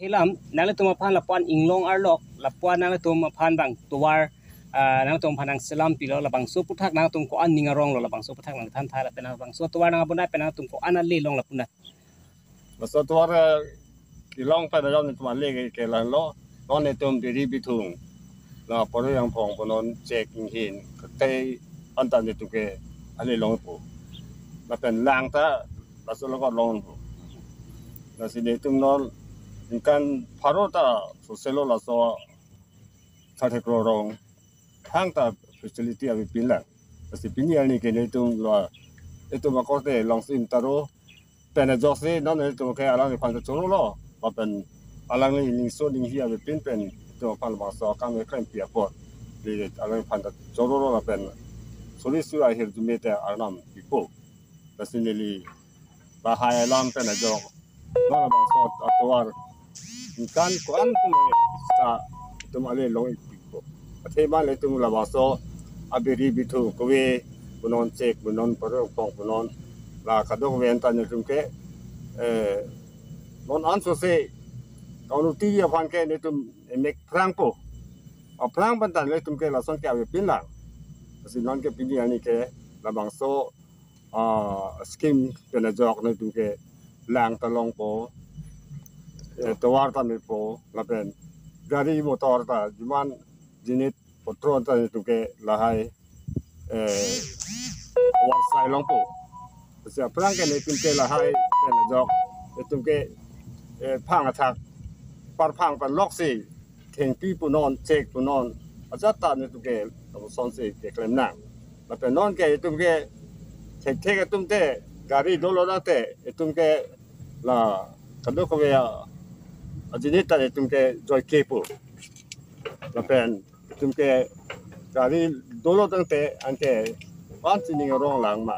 hilam nang tu mapan lapuan inglong arlok lapuan nang tu mapan bang tuar nang tu panang selam pilo labang so puthak nang tu ko an ningarong lo labang so puthak nang than thai la penang bang so tuar nang bunai penang tu ko an le long lapuna so tuar kilong pa dalam tu male ke lan lo non etum diri bitung la poro yang pong ponon checking hin te antan tu ke ale long po la pen lang ta la so lo ko long po la sini tum non kan parota so selo la so thate krorong hang ta facility abi pinla si pinial ni ke ne tum lo itu makote long sin taro pena jose non itu ke alang pan choro lo pa pen alang ni so ding hi abi pin pen itu pan ba so kam e krem pia po di alang pan choro lo la pen soli su ai her tu mete arnam pipo tasineli ba hai alam pena jo no ba so atwar kan kuan tu sa tu male long pipo athe ba le tu la ba so abiri bitu ko we punon cek punon poro pong punon la kadok wen tan tum ke non anso se kaunu ti ya fan ke ne tum mek prang po a prang ban tan le tum ke la son ke ave pin la si non ke pin ya ni ke la bang so skim ke na jok ne tum ke lang ta long po to war ta me po la pen gari motor ta juman jinit potron ta tum ke la hai war sai long po sia prang ke ne tum ke la hai ke na jok tum ke phang athak par phang pan lok si theng pi pu non chek pu non ajata ne tum ke son se ke klem na la pe non ke tum ke thek thek tum te gari dolo na te tum ke la kado ko ya ajinita ne tum ke joy ke pu la pen tum ke gari dolo tang te an ke pan chining rong lang ma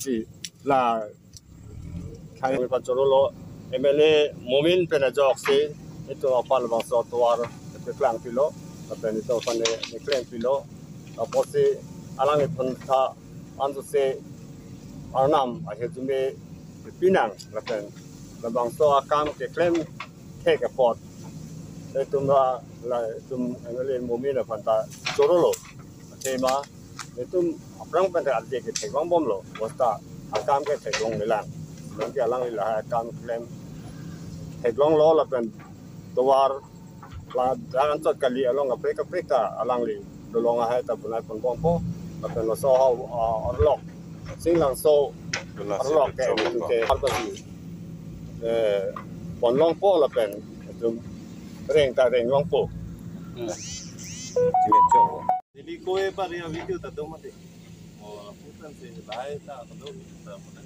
si la khai pa choro lo MLA momin pena jok se itu apal bang so tuar ke klang pilo pen itu pan ne klang pilo apo se alang e pon tha anzu se arnam a he jume pinang la pen la bang so akam ke klem ke ke pot itu la tum MLA momin la pan ta choro lo tema itu aprang pen ta ade ke thek bang bom lo wasta akam ke thek long le lang non ke alang la akam klem thek long lo la pen tuar la dan tot kali along apreka alang li dolong ha ta bunai pon bong po la pen lo so orlok sing lang so orlok ke har ba si pon long po la pen tum reng long po Chile cho Jadi koe pare video ta do mate o putan se lai ta do ta mate